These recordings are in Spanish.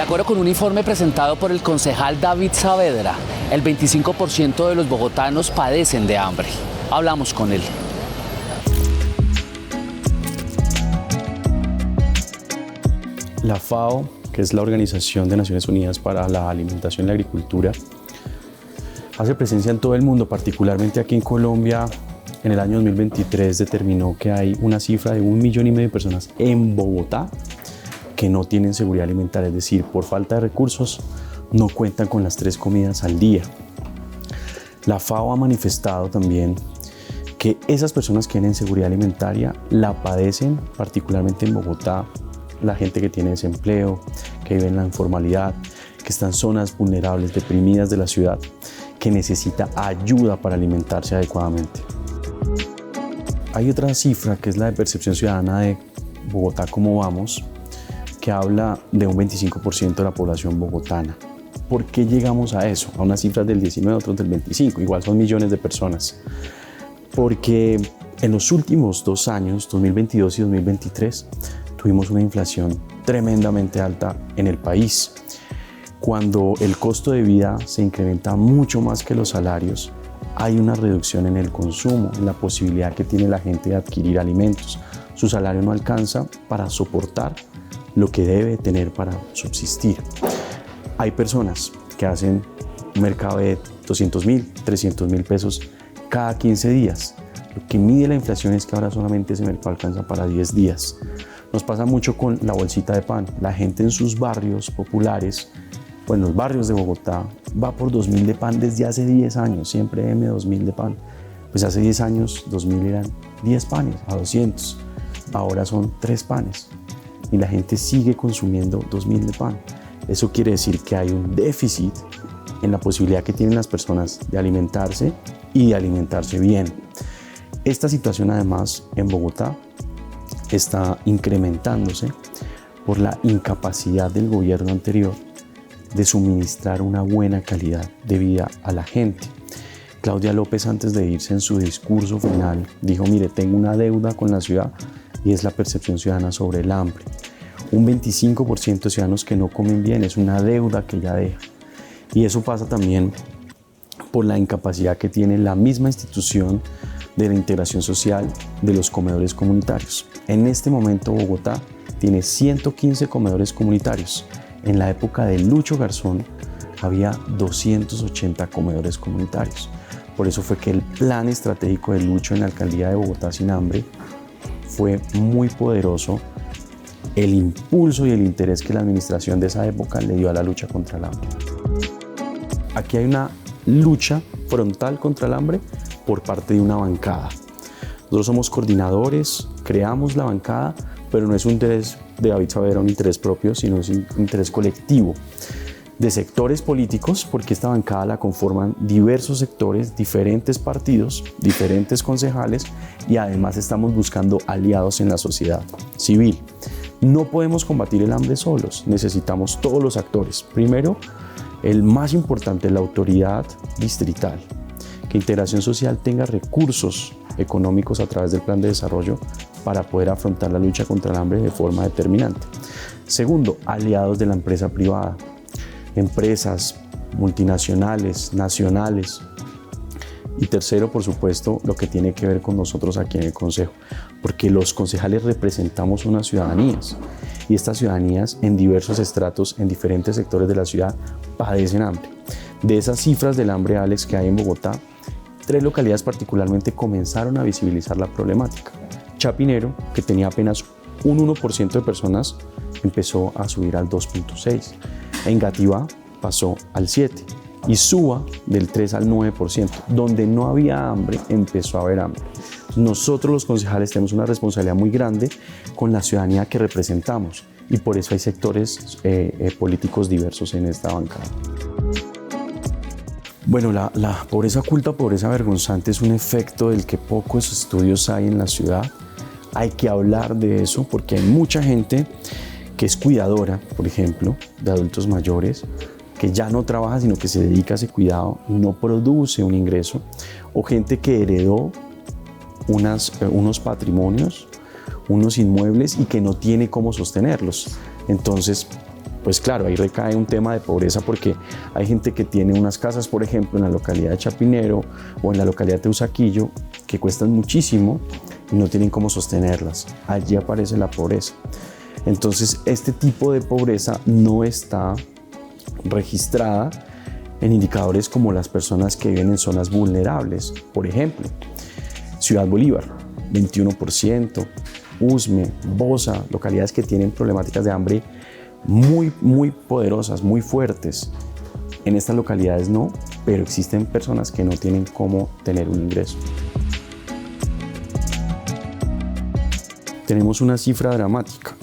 acuerdo con un informe presentado por el concejal David Saavedra, el 25% de los bogotanos padecen de hambre. Hablamos con él. La FAO, que es la Organización de Naciones Unidas para la Alimentación y la Agricultura, hace presencia en todo el mundo, particularmente aquí en Colombia. En el año 2023 determinó que hay una cifra de 1,5 millones de personas en Bogotá que no tienen seguridad alimentaria, es decir, por falta de recursos no cuentan con las 3 comidas al día. La FAO ha manifestado también que esas personas que tienen inseguridad alimentaria la padecen particularmente en Bogotá, la gente que tiene desempleo, que vive en la informalidad, que está en zonas vulnerables, deprimidas de la ciudad, que necesita ayuda para alimentarse adecuadamente. Hay otra cifra que es la de percepción ciudadana de Bogotá Cómo Vamos, que habla de un 25% de la población bogotana. ¿Por qué llegamos a eso? A unas cifras del 19, otros del 25, igual son millones de personas. Porque en los últimos 2 años, 2022 y 2023, tuvimos una inflación tremendamente alta en el país. Cuando el costo de vida se incrementa mucho más que los salarios, hay una reducción en el consumo, en la posibilidad que tiene la gente de adquirir alimentos. Su salario no alcanza para soportar lo que debe tener para subsistir. Hay personas que hacen un mercado de 200.000, 300.000 pesos cada 15 días. Lo que mide la inflación es que ahora solamente ese mercado alcanza para 10 días. Nos pasa mucho con la bolsita de pan. La gente en sus barrios populares, o en los barrios de Bogotá, va por 2.000 de pan desde hace 10 años, siempre M 2.000 de pan. Pues hace 10 años 2.000 eran 10 panes a 200, ahora son 3 panes y la gente sigue consumiendo 2.000 de pan. Eso quiere decir que hay un déficit en la posibilidad que tienen las personas de alimentarse y de alimentarse bien. Esta situación además en Bogotá está incrementándose por la incapacidad del gobierno anterior de suministrar una buena calidad de vida a la gente. Claudia López, antes de irse en su discurso final, dijo: mire, tengo una deuda con la ciudad y es la percepción ciudadana sobre el hambre. Un 25% de ciudadanos que no comen bien es una deuda que ella deja. Y eso pasa también por la incapacidad que tiene la misma institución de la integración social de los comedores comunitarios. En este momento Bogotá tiene 115 comedores comunitarios. En la época de Lucho Garzón había 280 comedores comunitarios. Por eso fue que el plan estratégico de Lucho en la alcaldía de Bogotá Sin Hambre fue muy poderoso. El impulso y el interés que la administración de esa época le dio a la lucha contra el hambre. Aquí hay una lucha frontal contra el hambre por parte de una bancada. Nosotros somos coordinadores, creamos la bancada, pero no es un interés de David Saavedra, un interés propio, sino es un interés colectivo de sectores políticos, porque esta bancada la conforman diversos sectores, diferentes partidos, diferentes concejales, y además estamos buscando aliados en la sociedad civil. No podemos combatir el hambre solos, necesitamos todos los actores. Primero, el más importante, la autoridad distrital, que Integración Social tenga recursos económicos a través del plan de desarrollo para poder afrontar la lucha contra el hambre de forma determinante. Segundo, aliados de la empresa privada, empresas multinacionales, nacionales. Y tercero, por supuesto, lo que tiene que ver con nosotros aquí en el Consejo, porque los concejales representamos unas ciudadanías y estas ciudadanías en diversos estratos, en diferentes sectores de la ciudad, padecen hambre. De esas cifras del hambre, Alex, que hay en Bogotá, 3 localidades particularmente comenzaron a visibilizar la problemática. Chapinero, que tenía apenas un 1% de personas, empezó a subir al 2.6%. Engativá pasó al 7%. Y Suba del 3 al 9%. Donde no había hambre, empezó a haber hambre. Nosotros los concejales tenemos una responsabilidad muy grande con la ciudadanía que representamos y por eso hay sectores políticos diversos en esta bancada. Bueno, la pobreza oculta, pobreza vergonzante es un efecto del que pocos estudios hay en la ciudad. Hay que hablar de eso porque hay mucha gente que es cuidadora, por ejemplo, de adultos mayores, que ya no trabaja sino que se dedica a ese cuidado y no produce un ingreso, o gente que heredó unos patrimonios, unos inmuebles y que no tiene cómo sostenerlos. Entonces pues claro, ahí recae un tema de pobreza porque hay gente que tiene unas casas, por ejemplo, en la localidad de Chapinero o en la localidad de Teusaquillo, que cuestan muchísimo y no tienen cómo sostenerlas. Allí aparece la pobreza. Entonces, este tipo de pobreza no está registrada en indicadores como las personas que viven en zonas vulnerables. Por ejemplo, Ciudad Bolívar, 21%, Usme, Bosa, localidades que tienen problemáticas de hambre muy poderosas, muy fuertes. En estas localidades no, pero existen personas que no tienen cómo tener un ingreso. Tenemos una cifra dramática.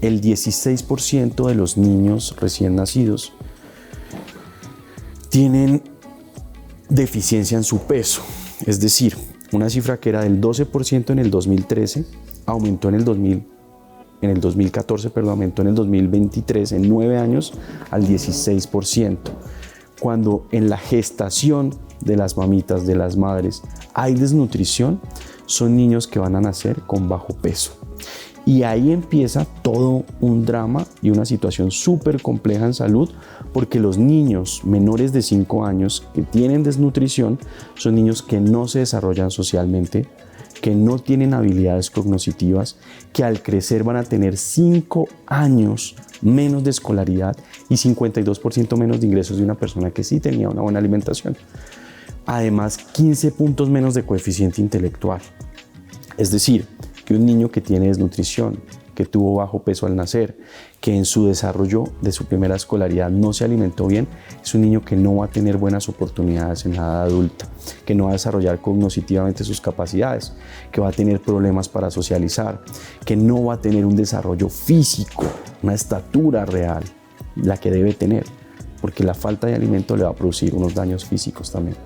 El 16% de los niños recién nacidos tienen deficiencia en su peso. Es decir, una cifra que era del 12% en el 2013, aumentó en el 2014, aumentó en el 2023, en 9 años, al 16%. Cuando en la gestación de las mamitas, de las madres, hay desnutrición, son niños que van a nacer con bajo peso. Y ahí empieza todo un drama y una situación súper compleja en salud, porque los niños menores de 5 años que tienen desnutrición son niños que no se desarrollan socialmente, que no tienen habilidades cognitivas, que al crecer van a tener 5 años menos de escolaridad y 52% menos de ingresos de una persona que sí tenía una buena alimentación. Además, 15 puntos menos de coeficiente intelectual. Es decir, que un niño que tiene desnutrición, que tuvo bajo peso al nacer, que en su desarrollo de su primera escolaridad no se alimentó bien, es un niño que no va a tener buenas oportunidades en la edad adulta, que no va a desarrollar cognitivamente sus capacidades, que va a tener problemas para socializar, que no va a tener un desarrollo físico, una estatura real, la que debe tener, porque la falta de alimento le va a producir unos daños físicos también.